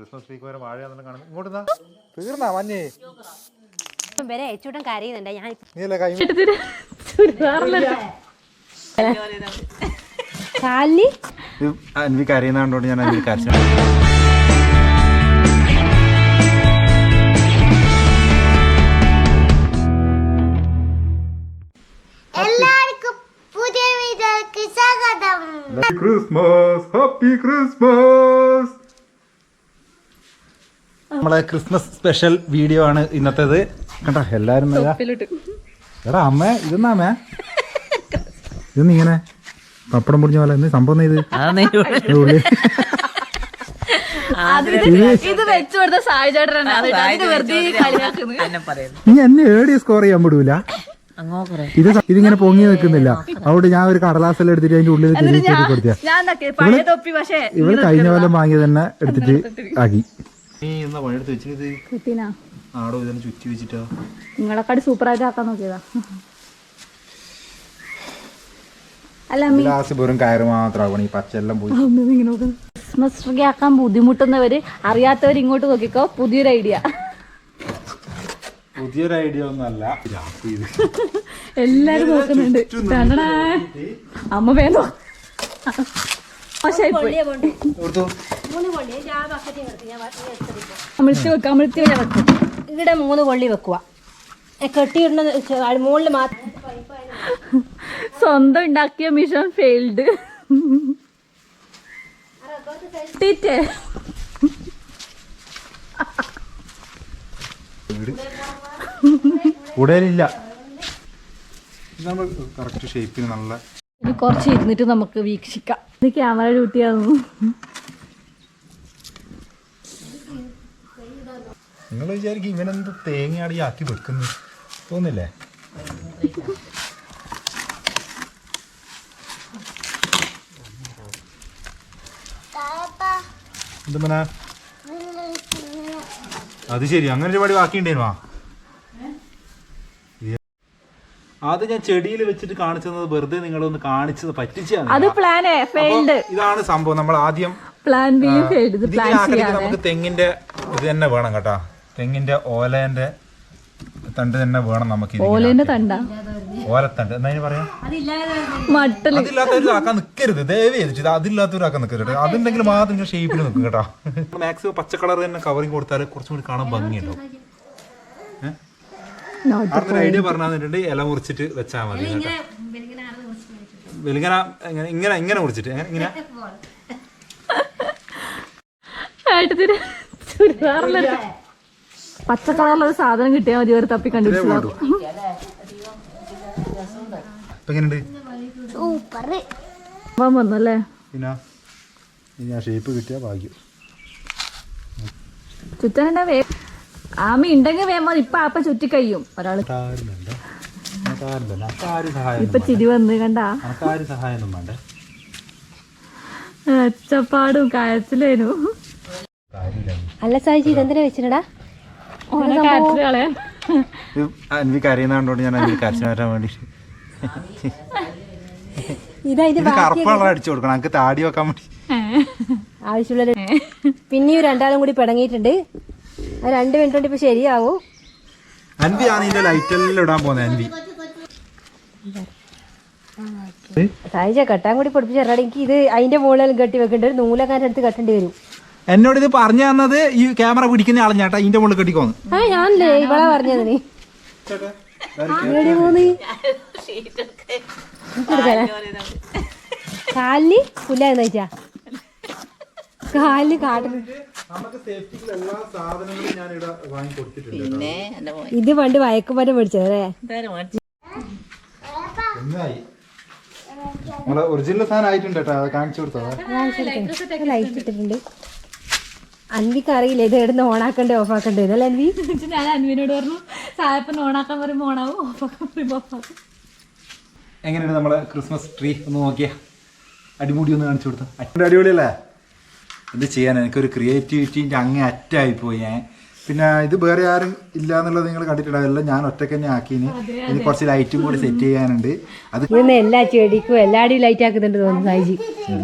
Christmas ട്രീക്ക് വരെ വാഴയാണെന്ന് കാണുന്നത്. ഇങ്ങോട്ട് തീർന്നാ മഞ്ഞേ വരെ ഏച്ചൂട്ടൻ കരയുന്നുണ്ട്. ഞാൻ നീയല്ലേ കൈ കാലി അൻവി കരയുന്ന കണ്ടോണ്ട് ഞാൻ അൻവി കരച്ചു. എല്ലാവർക്കും പുതിയ വീഡിയോയ്ക്ക് സ്വാഗതം. Christmas, happy Christmas. നമ്മളെ ക്രിസ്മസ് സ്പെഷ്യൽ വീഡിയോ ആണ് ഇന്നത്തേത്. കണ്ടാ എല്ലാരും എടാ അമ്മ ഇതെന്നാ അമ്മ ഇതൊന്നും ഇങ്ങനെ പപ്പടം പൊടിഞ്ഞ പോലെ എന്ത് സംഭവം ഇത് നീ എന്നെ ഏടി സ്കോർ ചെയ്യാൻ വിടൂല. ഇതിങ്ങനെ പൊങ്ങി നിൽക്കുന്നില്ല. അവിടെ ഞാൻ ഒരു കടലാസെല്ലാം എടുത്തിട്ട് അതിന്റെ ഉള്ളിൽ തിരിച്ചു കൊടുത്തിയ ഇവള് കഴിഞ്ഞ കൊല്ലം വാങ്ങി തന്നെ എടുത്തിട്ട് ആക്കി. നിങ്ങളെക്കാട് സൂപ്പറായിട്ട് ആക്കാൻ നോക്കിയതാ. അല്ല വെറും കയറ് മാത്രമാകണം. ഈ പച്ചെല്ലാം പോയി ക്രിസ്മസ് ട്രീ ആക്കാൻ ബുദ്ധിമുട്ടുന്നവര് അറിയാത്തവർ ഇങ്ങോട്ട് നോക്കിക്കോ. പുതിയൊരു ഐഡിയ ഒന്നല്ല. എല്ലാരും നോക്കുന്നുണ്ട്. അമ്മ വേണോ ഇവിടെ 3 കൊള്ളി വെക്കുക. കെട്ടിയിടുന്ന മുകളിൽ മാത്രം. സ്വന്തം ഉണ്ടാക്കിയ മിഷൻ ഫെയിൽഡ്. ഉടലില്ല. കറക്റ്റ് ഷേപ്പിന് നല്ല. ഇനി കുറച്ച് ഇരുന്നിട്ട് നമുക്ക് വീക്ഷിക്കാം. ഇത് ക്യാമറ ഡ്യൂട്ടിയാകുന്നു. നിങ്ങൾ വിചാരിക്കും ഇവനെന്ത് തേങ്ങയാടി ആക്കി വെക്കുന്നു തോന്നില്ലേ? എന്തുമന അത് ശരി, അങ്ങനെ ഒരു പടി ബാക്കിയുണ്ടേനു. അത് ഞാൻ ചെടിയിൽ വെച്ചിട്ട് കാണിച്ചത് വെറുതെ നിങ്ങളൊന്ന് കാണിച്ചത് പറ്റിച്ചാണ്. ഇതാണ് സംഭവം. നമ്മൾ ആദ്യം നമുക്ക് തെങ്ങിന്റെ ഇത് തന്നെ വേണം കേട്ടാ. തെങ്ങിന്റെ ഓലേന്റെ തണ്ട് തന്നെ വേണം നമുക്ക്. ഓലത്തണ്ട് എന്നാ പറയാ. അതില്ലാത്തവരാക്കാൻ നിൽക്കരുത്, ദയവ് ചെയ്തിട്ട്. അതില്ലാത്തവരാക്കാൻ നിൽക്കരുത്. അതുണ്ടെങ്കിൽ മാത്രം ഇങ്ങനെ ഷേപ്പിൽ നിൽക്കും കേട്ടോ. മാക്സിമം പച്ച കളർ തന്നെ കവറിങ് കൊടുത്താൽ കുറച്ചും കൂടി കാണാൻ ഭംഗിയുണ്ടോ. ഒരു ഐഡിയ പറഞ്ഞു തന്നിട്ടുണ്ട്. ഇല മുറിച്ചിട്ട് വെച്ചാൽ മതി കേട്ടോ. വെലിങ്ങനെ ഇങ്ങനെ ഇങ്ങനെ മുറിച്ചിട്ട് ഇങ്ങനെ പച്ച കളറുള്ള ഒരു സാധനം കിട്ടിയാൽ മതി. ഒരു തപ്പി കണ്ടുപിടിച്ചു വന്നല്ലേ. പിന്നെ ഷേപ്പ് കിട്ടിയ ഭാഗ്യം. ചുറ്റാനുണ്ടാ ആമി ഉണ്ടെങ്കിൽ വേമോ. ഇപ്പൊ ആപ്പ ചുറ്റി കഴിയും ഒരാള്. ഇപ്പൊ ചിരി വന്ന് കണ്ടാ. സഹായം വേണ്ടേ. ഒച്ചപ്പാടും കയച്ചിലേനു. അല്ല സായിജി ഇതെന്തിനാ വെച്ചിട്ടാ? എനിക്ക് കരയുന്നതുകൊണ്ട് ഞാൻ അതിൽ കരച്ചു മാറ്റാൻ വേണ്ടി കറുപ്പുള്ള അടിച്ചു കൊടുക്കണം. എനിക്ക് താടി വെക്കാൻ വേണ്ടി ആവശ്യമുള്ള. പിന്നെയും 2 ആളും കൂടി പിടങ്ങിയിട്ടുണ്ട്. 2 മിനിറ്റ് കൊണ്ട് ഇപ്പൊ ശരിയാവും. അൻവി ആണ് ഇതിന്റെ ലൈറ്റെല്ലാം ഇടാൻ പോകുന്നത്. അൻവി സായിജ കെട്ടാൻ കൂടി പഠിപ്പിച്ചാൽ എനിക്ക് ഇത് അതിന്റെ മുകളിൽ കെട്ടി വെക്കേണ്ട ഒരു നൂലക്കാരൻ അടുത്ത് കെട്ടേണ്ടി വരും. എന്നോട് ഇത് പറഞ്ഞു തന്നത് ഈ ക്യാമറ പിടിക്കുന്ന ആളഞ്ഞാട്ടാ. ഇതിന്റെ മുകളിൽ കെട്ടിക്കോന്ന്. ഞാനല്ലേ ഇവളെ പറഞ്ഞത്. നീ കാലിന് പുല്ലാന്ന് വെച്ചാ കാലിന് കാട്ടുന്നു. ഇത് പണ്ട് വയക്കുമരം മേടിച്ചതേ. ഒറിജിനൽ സാധനം ആയിട്ടുണ്ട്. കാണിച്ചു കൊടുത്തോ. ലൈറ്റ് ഇട്ടിട്ടുണ്ട്. അൻവിക്ക് അറിയില്ല ഇത് എവിടുന്ന് ഓണാക്കണ്ടേ ഓഫാക്കണ്ടേ ഇതല്ലേ അൻവി. ഞാൻ അൻവിനോട് പറഞ്ഞു സായപ്പൻ ഓണാക്കാൻ പറയുമ്പോ ഓണാവും, ഓഫാക്കാൻ പറയുമ്പോ ഓഫാക്കും. എങ്ങനെയാണ് നമ്മളെ ക്രിസ്മസ് ട്രീ ഒന്ന് നോക്കിയാ? അടിമുടി ഒന്ന് കാണിച്ചു കൊടുത്ത. അടിപൊളിയല്ലേ? എന്ത് ചെയ്യാൻ, എനിക്കൊരു ക്രിയേറ്റിവിറ്റീൻ്റെ അങ്ങേ അറ്റായിപ്പോയി ഞാൻ. പിന്നെ ഇത് വേറെ ആരും ഇല്ല എന്നുള്ളത് നിങ്ങൾ കണ്ടിട്ടുണ്ടാവില്ല. ഞാൻ ഒറ്റയ്ക്ക് തന്നെ ആക്കിന്. ഇനി കുറച്ച് ലൈറ്റും കൂടി സെറ്റ് ചെയ്യാനുണ്ട്. അത് എല്ലാ ചെടിക്കും എല്ലാടിയും ലൈറ്റ് ആക്കുന്നുണ്ട് തോന്നുന്നു സായിജി.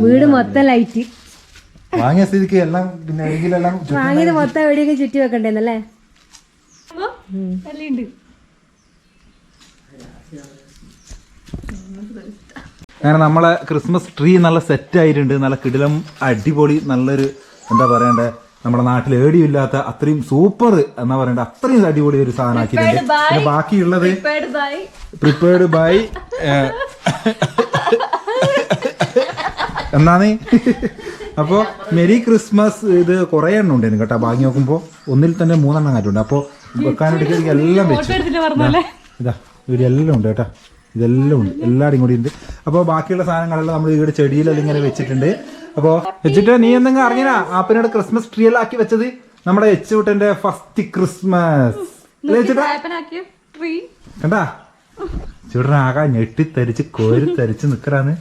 വീട് മൊത്തം ലൈറ്റ്. വാങ്ങിയ സ്ഥിതിക്ക് എല്ലാം പിന്നെ എല്ലാം വാങ്ങിയത് മൊത്തം എവിടെയൊക്കെ ചുറ്റി വെക്കണ്ടേന്നല്ലേ? അങ്ങനെ നമ്മളെ ക്രിസ്മസ് ട്രീ നല്ല സെറ്റ് ആയിട്ടുണ്ട്. നല്ല കിടിലം അടിപൊളി നല്ലൊരു എന്താ പറയണ്ടേ, നമ്മുടെ നാട്ടിൽ ഏടിയില്ലാത്ത അത്രയും സൂപ്പർ എന്നാ പറയണ്ടേ അത്രയും അടിപൊളി ഒരു സാധനം ആക്കിയിട്ടുണ്ട്. പിന്നെ ബാക്കിയുള്ളത് പ്രിപ്പയർഡ് ബൈ എന്നാണ്. അപ്പോൾ മെരി ക്രിസ്മസ് ഇത് കുറേ എണ്ണം ഉണ്ടായിരുന്നു കേട്ടോ. വാങ്ങി നോക്കുമ്പോൾ ഒന്നിൽ തന്നെ 3 എണ്ണം കാറ്റുണ്ട്. അപ്പോൾ വെക്കാനായിട്ട് എല്ലാം വെച്ചു. ഇതാ ഇവിടെ എല്ലാം ഉണ്ട് കേട്ടോ. ഇതെല്ലാം ഉണ്ട്, എല്ലാവരും കൂടി ഉണ്ട്. അപ്പോൾ ബാക്കിയുള്ള സാധനങ്ങളെല്ലാം നമ്മൾ ഇവിടെ ചെടിയിലെല്ലാം ഇങ്ങനെ വെച്ചിട്ടുണ്ട്. അപ്പോൾ വെച്ചിട്ട് നീ എന്തെങ്കിലും അറിഞ്ഞാ ആപ്പിനോട് ക്രിസ്മസ് ട്രീ എല്ലാം ആക്കി വെച്ചത് നമ്മുടെ എച്ചുവിട്ടന്റെ ഫസ്റ്റ് ക്രിസ്മസ് കണ്ടാ? ചൂടൻ ആകാ ഞെട്ടി തരിച്ച് കോരി തരിച്ച് നിക്കറാന്ന്.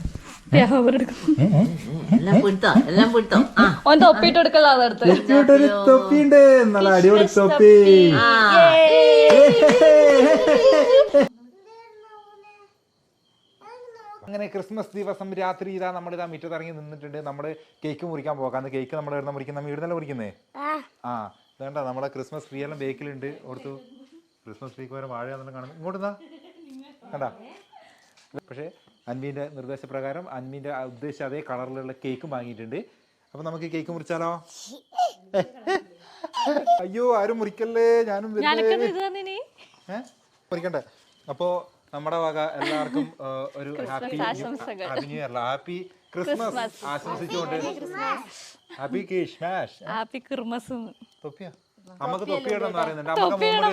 തൊപ്പിണ്ട്, നല്ല അടിപൊളി തൊപ്പി. അങ്ങനെ ക്രിസ്മസ് ദിവസം രാത്രി ഇതാ നമ്മളിതാ മുറ്റത്തിറങ്ങി നിന്നിട്ടുണ്ട്. നമ്മള് കേക്ക് മുറിക്കാൻ പോകാന്ന്. കേക്ക് നമ്മൾ എവിടെ മുറിക്കുന്നത്? നമ്മൾ ഇവിടുന്നല്ല മുറിക്കുന്നേ. വേണ്ട, നമ്മളെ ക്രിസ്മസ് ട്രീ എല്ലാം ബേക്കിലുണ്ട്. ഓർത്തു ക്രിസ്മസ് ട്രീക്ക് വരെ വാഴയാണെന്നെല്ലാം കാണുന്നത്. ഇങ്ങോട്ടെന്നാ കണ്ടാ. പക്ഷേ അൻവീൻ്റെ നിർദ്ദേശപ്രകാരം അൻവീൻ്റെ ഉദ്ദേശിച്ച അതേ കളറിലുള്ള കേക്കും വാങ്ങിയിട്ടുണ്ട്. അപ്പൊ നമുക്ക് കേക്ക് മുറിച്ചാലോ? അയ്യോ ആരും മുറിക്കല്ലേ, ഞാനും മുറിക്കണ്ടേ. അപ്പോ നമ്മുടെ വക എല്ലാവർക്കും ഒരു happy new year, happy Christmas ആശംസിച്ചുകൊണ്ട് ഹാപ്പി ക്രിസ്മസ്. Happy Christmas. തൊപ്പിയാ നമുക്ക് തൊപ്പിയിടണമെന്ന് പറയുന്നുണ്ട്. തൊപ്പിയൊന്നും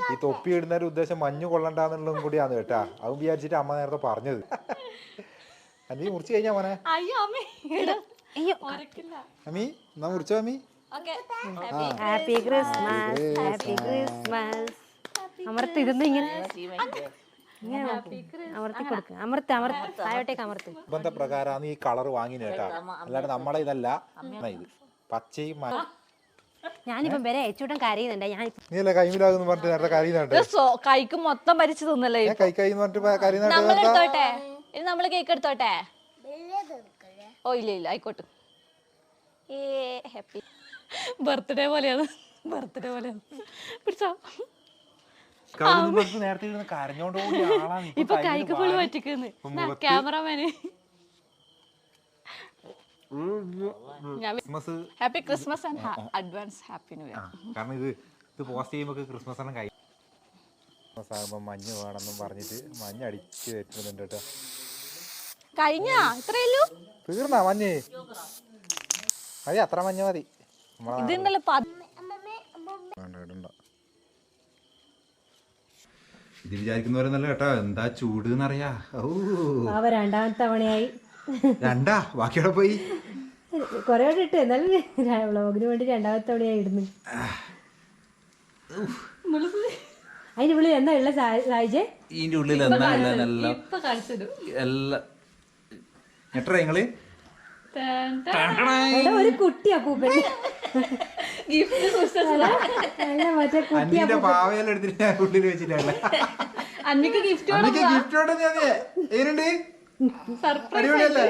ഈ തൊപ്പി ഇടുന്ന ഒരു ഉദ്ദേശം മഞ്ഞ് കൊള്ളണ്ടെന്നുള്ളതും കൂടിയാണ് കേട്ടാ. അതും വിചാരിച്ചിട്ട് അമ്മ നേരത്തെ പറഞ്ഞത്. അമ്മി മുറിച്ച് കഴിഞ്ഞാ മോനെ. അമ്മി എന്നാ മുറിച്ചോ അമ്മി. Happy Christmas, happy Christmas. അമർത്ത് ഇതൊന്നും ഇങ്ങനെ അമർത്തി കൊടുക്കുക. അമർത്ത് താഴോട്ടേക്ക് അമർത്ത്. ബന്ധപ്രകാരമാണ് ഈ കളർ വാങ്ങിന് കേട്ടാ, അല്ലാണ്ട് നമ്മളെ ഇതല്ല. ഇത് പച്ചയും ഞാനിപ്പം വരെ ഏച്ചൂട്ടൻ കരയുന്നുണ്ട്. നീ അല്ലേ കൈമിലാകുന്നു പറഞ്ഞിട്ട് നേരത്തെ കരയുന്നുണ്ട്. കൈക്ക് മൊത്തം ഭരിച്ചു തിന്നല്ലേ കൈന്ന് പറഞ്ഞിട്ട് കരയുന്നുണ്ട്. നമ്മള് കേക്ക് എടുത്തോട്ടെ? ഓ ഇല്ല ആയിക്കോട്ടെ. ഹാപ്പി ബർത്ത്ഡേ പോലെയാണ്, ബർത്ത്ഡേ പോലെയാണ്. പിടിച്ചോ. ഇപ്പൊ കൈക്ക് ഫുള്ള് പറ്റിക്കുന്നു ക്യാമറമാന്. Happy Christmas and advance happy new year. കാരണം ഇത് പോസ്റ്റ് ചെയ്യുമ്പോ ക്രിസ്മസ് എല്ലാം കഴിഞ്ഞു. ക്രിസ്മസ് ആകുമ്പോ മഞ്ഞ് വേണമെന്നും പറഞ്ഞിട്ട് മഞ്ഞ് അടിച്ച് വെച്ചിട്ടുണ്ട് കേട്ടോ. കഴിഞ്ഞ ഇത്രയല്ലോ തീർന്നാ മഞ്ഞ്? മതി, അത്ര മഞ്ഞ മതി. ഇത് വിചാരിക്കുന്നവരെന്നല്ല കേട്ടോ, എന്താ ചൂട് എന്നറിയാ. രണ്ടാമത്തെ തവണയായി. രണ്ടാ ബാക്കിയോടെ പോയി കൊറേ ഇട്ട്, എന്നാലും വ്ളോഗിന് വേണ്ടി രണ്ടാമത്തെ തവണയായി ഇടുന്നു. അതിന്റെ ഉള്ളിൽ എന്താ ഉള്ള സായിജേ? ഇതിന്റെ ഉള്ളിൽ എന്താ എല്ലാം എത്ര നിങ്ങള് ഒരു കുട്ടി അപ്പൂപ്പൻ മറ്റേ കുട്ടി പാവയെല്ലാം എടുത്തിട്ട് ഉള്ളിൽ വെച്ചിട്ടല്ല. ഗിഫ്റ്റ് അടിപൊളിയല്ലേ?